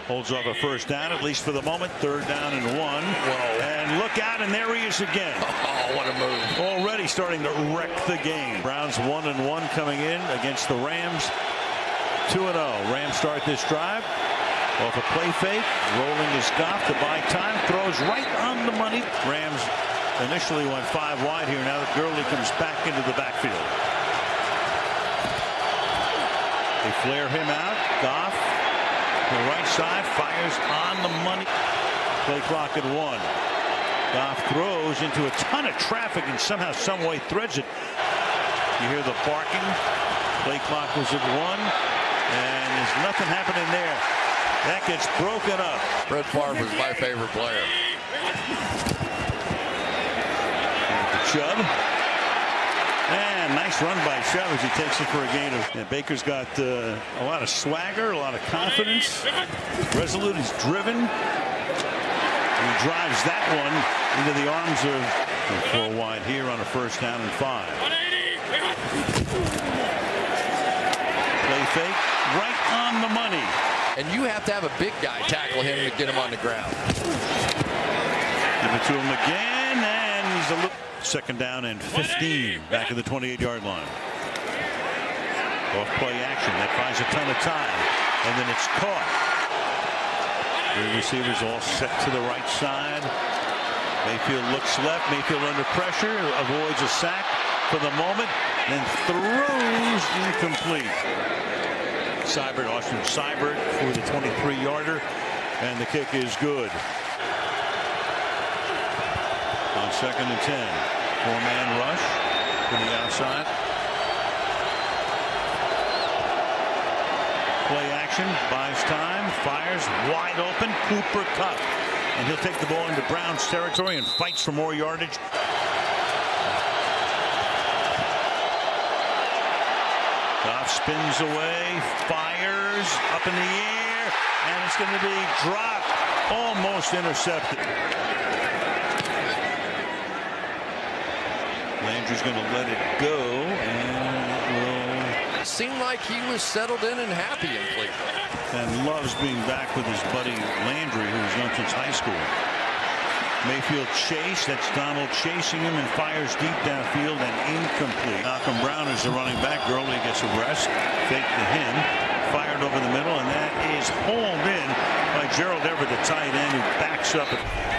Holds off a first down, at least for the moment. 3rd down and 1. Whoa. And look out, and there he is again. Oh, what a move. Already starting to wreck the game. Browns 1-1 coming in against the Rams. 2-0. Rams start this drive off a play fake. Rolling his Goff to buy time. Throws right on the money. Rams initially went 5 wide here. Now that Gurley comes back into the backfield. They flare him out. Goff, the right side, fires on the money. Play clock at 1. Goff throws into a ton of traffic and somehow, some way threads it. You hear the barking. Play clock was at 1, and there's nothing happening there. That gets broken up. Brett Favre was my favorite player. Chubb. And nice run by Chubb as he takes it for a gain of. And Baker's got a lot of swagger, a lot of confidence. Resolute, he's driven. He drives that one into the arms of 4 wide here on a 1st down and 5. Play fake, right on the money. And you have to have a big guy tackle him to get him on the ground. Give it to him again, and he's a little. 2nd down and 15, back at the 28-yard line. Off play action that buys a ton of time, and then it's caught. The receivers all set to the right side. Mayfield looks left. Mayfield under pressure, avoids a sack for the moment, then throws incomplete. Seibert, Austin Seibert for the 23-yarder, and the kick is good. On 2nd and 10. 4-man rush to the outside. Play action, buys time, fires wide open. Cooper Kupp, and he'll take the ball into Browns territory and fights for more yardage. Goff spins away, fires up in the air, and it's going to be dropped, almost intercepted. Landry's going to let it go, and it will. Seemed like he was settled in and happy in Cleveland. And loves being back with his buddy Landry, who was known since high school. Mayfield chase, that's Donald chasing him, and fires deep downfield and incomplete. Malcolm Brown is the running back. Gurley gets a rest. Fake to him. Fired over the middle, and that is hauled in by Gerald Everett, the tight end, who backs up.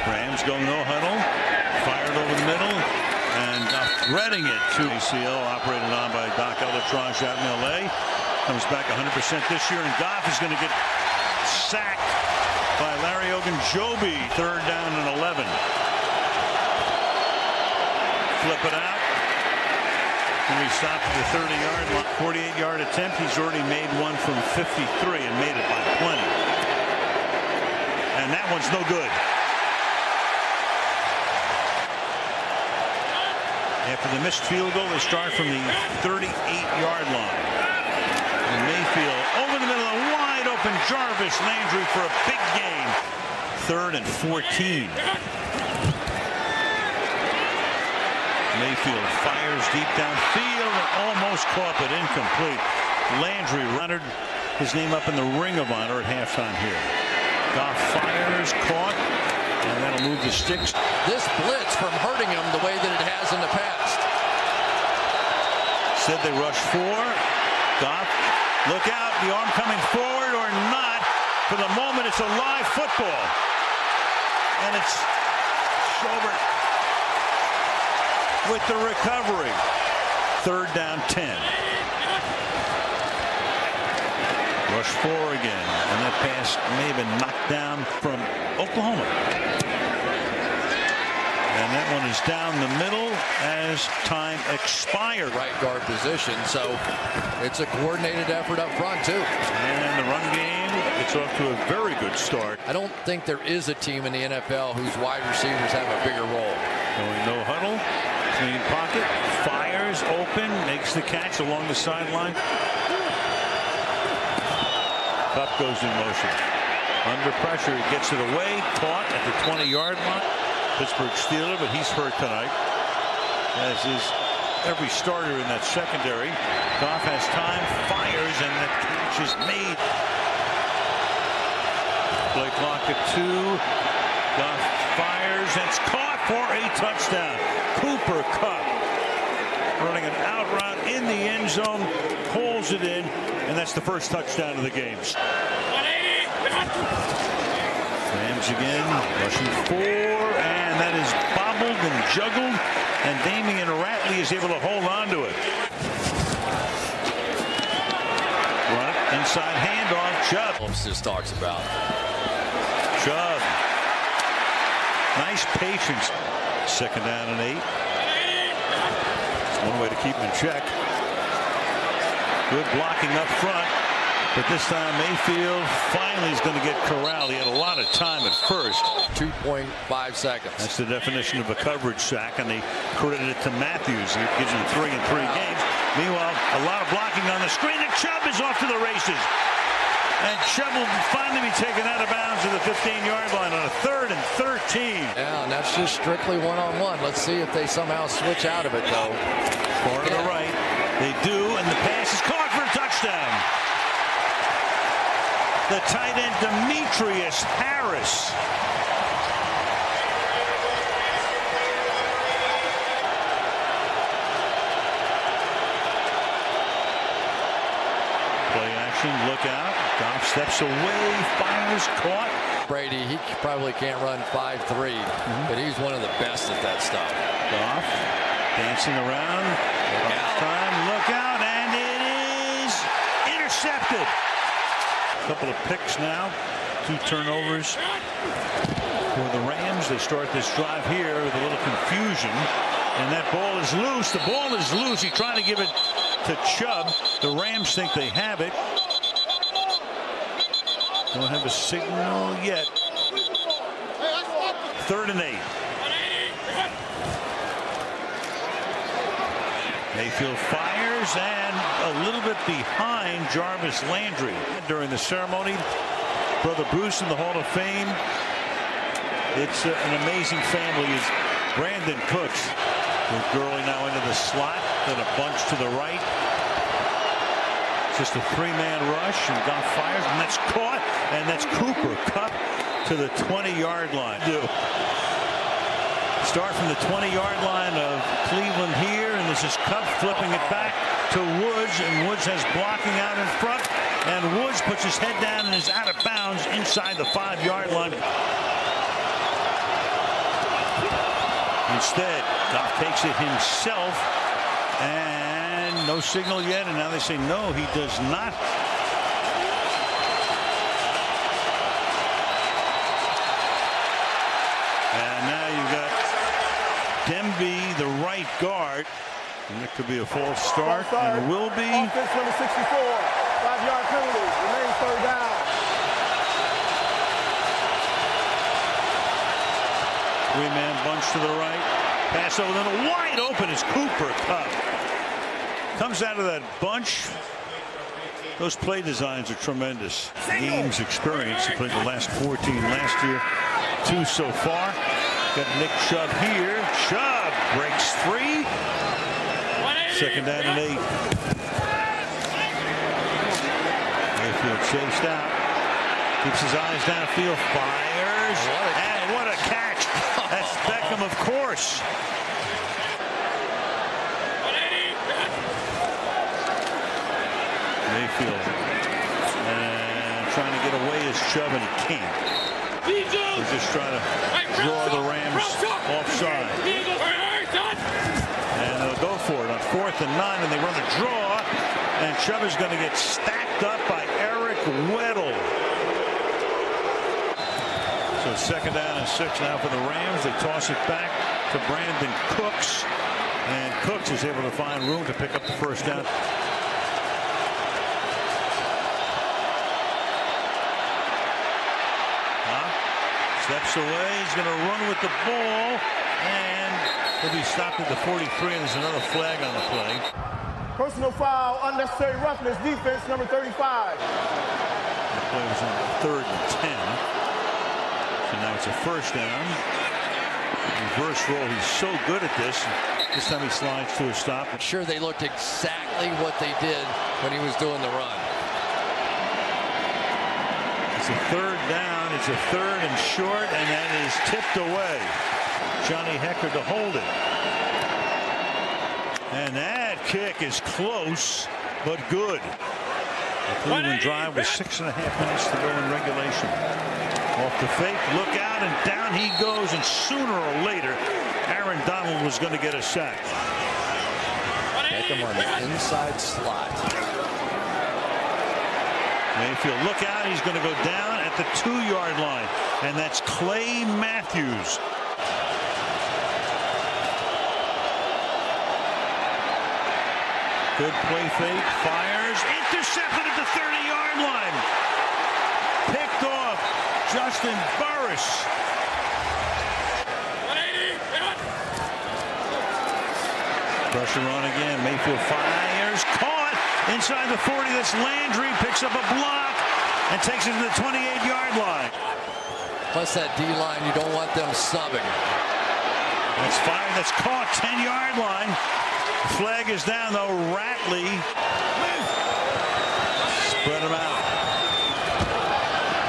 Rams go no huddle. Fired over the middle. And threading it to ACL, operated on by Doc Elitronge out in L.A. Comes back 100% this year, and Goff is going to get sacked by Larry Ogunjobi. 3rd down and 11. Flip it out. And we stop at the 30-yard line. 48-yard attempt. He's already made one from 53 and made it by plenty. And that one's no good. After the missed field goal, they start from the 38-yard line. And Mayfield over the middle, a wide open Jarvis Landry for a big game. 3rd and 14. Mayfield fires deep downfield and almost caught, but incomplete. Landry runnered his name up in the Ring of Honor at halftime here. Goff fires, caught. And that'll move the sticks. This blitz from hurting him the way that it has in the past. Said they rushed 4. Goff, look out, the arm coming forward or not. For the moment, it's a live football. And it's Schobert with the recovery. 3rd down 10. Rush 4 again, and that pass may have been knocked down from Oklahoma. And that one is down the middle as time expired. Right guard position, so it's a coordinated effort up front too. And the run game gets off to a very good start. I don't think there is a team in the NFL whose wide receivers have a bigger role. Going no huddle, clean pocket, fires open, makes the catch along the sideline. Kupp goes in motion. Under pressure, he gets it away, caught at the 20-yard line. Pittsburgh Steeler, but he's hurt tonight, as is every starter in that secondary. Goff has time, fires, and the catch is made. Play clock at 2. Goff fires. It's caught for a touchdown. Cooper Kupp running an out route in the end zone, pulls it in, and that's the first touchdown of the game. Rams again, rushing 4, and that is bobbled and juggled, and Damian Ratley is able to hold on to it. Run it, inside handoff, Chubb. Holmes just talks about. Chubb. Nice patience. Second down and 8. It's one way to keep him in check. Good blocking up front. But this time Mayfield finally is going to get corralled. He had a lot of time at first. 2.5 seconds. That's the definition of a coverage sack, and they credited it to Matthews. He gives him 3 in 3 games. Meanwhile, a lot of blocking on the screen, and Chubb is off to the races. And Chubb will finally be taken out of bounds at the 15-yard line on a 3rd and 13. Yeah, and that's just strictly one-on-one. Let's see if they somehow switch out of it, though. Far to the right. They do, and the pass is caught for a touchdown. The tight end, Demetrius Harris. Play action, look out. Goff steps away, fires, caught. Brady, he probably can't run 5.3, but he's one of the best at that stuff. Goff dancing around. Look out. Time, look out, and it is intercepted. Couple of picks now, 2 turnovers for the Rams. They start this drive here with a little confusion, and that ball is loose. The ball is loose. He's trying to give it to Chubb. The Rams think they have it. Don't have a signal yet. 3rd and 8. Mayfield fires, and a little bit behind Jarvis Landry. During the ceremony, Brother Bruce in the Hall of Fame. It's an amazing family. Is Brandon Cooks with Gurley now into the slot, then a bunch to the right. Just a 3-man rush, and Goff fires, and that's caught, and that's Cooper Kupp to the 20-yard line. Start from the 20-yard line of Cleveland here, and this is Kupp flipping it back to Woods, and Woods has blocking out in front, and Woods puts his head down and is out of bounds inside the 5-yard line. Instead, Goff takes it himself, and no signal yet, and now they say no, he does not. And now you've got Demby, the right guard, and it could be a false start, and will be. Offense number 64, 5-yard penalty, remains 3rd down. Three-man bunch to the right. Pass over, then wide open is Cooper Kupp. Comes out of that bunch. Those play designs are tremendous. Games experience. He played the last 14 last year. 2 so far. Got Nick Chubb here. Chubb breaks free. 2nd down and 8. Mayfield chased out. Keeps his eyes downfield. Fires. And what a catch. That's Beckham, of course. Mayfield. And trying to get away is Chubb, and he can't. They're just trying to draw the Rams offside. And they'll go for it on 4th and 9, and they run a draw. And Chubb is going to get stacked up by Eric Weddle. So 2nd down and 6 now for the Rams. They toss it back to Brandon Cooks. And Cooks is able to find room to pick up the 1st down. Steps away. He's going to run with the ball, and he'll be stopped at the 43, and there's another flag on the play. Personal foul, unnecessary roughness, defense number 35. The play was on 3rd and 10. So now it's a 1st down. Reverse roll. He's so good at this. This time he slides to a stop. I'm sure they looked exactly what they did when he was doing the run. It's a third down. It's a third and short, and that is tipped away. Johnny Hekker to hold it. And that kick is close, but good. The Cleveland drive with 6.5 minutes to go in regulation. Off the fake, look out, and down he goes, and sooner or later, Aaron Donald was going to get a sack. Beckham on the inside slot. Mayfield, look out, he's going to go down at the 2-yard line, and that's Clay Matthews. Good play fake, fires, intercepted at the 30-yard line. Picked off Justin Burris. 180. Pressure on again. Mayfield fires, caught inside the 40. That's Landry, picks up a block and takes it to the 28-yard line. Plus that D-line, you don't want them subbing. That's fired. That's caught 10-yard line. Flag is down though. Ratley spread him out.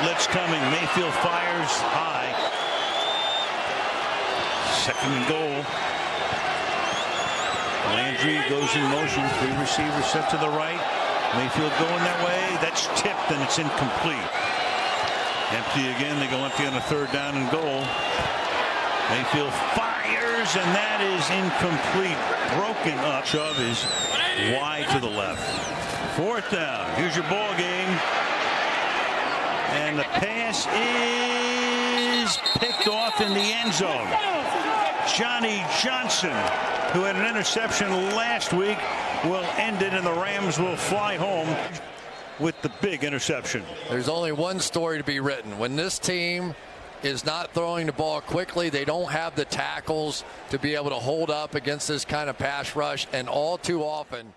Blitz coming. Mayfield fires high. Second and goal. Landry goes in motion. 3 receivers set to the right. Mayfield going that way. That's tipped and it's incomplete. Empty again. They go empty on a third down and goal. Mayfield fires, and that is incomplete. Broken up. Chubb is wide to the left. 4th down. Here's your ball game. And the pass is picked off in the end zone. Johnny Johnson, who had an interception last week, will end it, and the Rams will fly home with the big interception. There's only one story to be written. When this team is not throwing the ball quickly, they don't have the tackles to be able to hold up against this kind of pass rush, and all too often